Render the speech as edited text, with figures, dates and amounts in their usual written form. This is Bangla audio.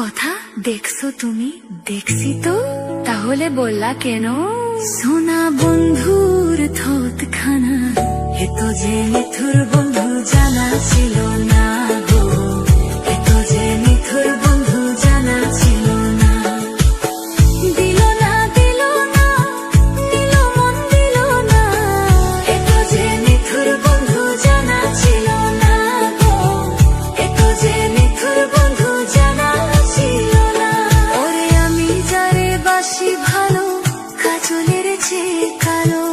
কথা দেখছো তুমি? দেখছি তো। তাহলে বললা কেন? সোনা বন্ধুর থত খানা এ তো যে মিথুর বন্ধু জানা ছিল না গো, এ তো যে মিথুর বন্ধু জানা ছিল না। দিল না দিল না দিল মন দিল না, এ তো যে মিথুর বন্ধু জানা ছিল না গো, এ তো যে মিথুর বন্ধু জানা ছিল না। ওরে আমি যারে বাসি ভালো কাজলের চেয়ে কালো।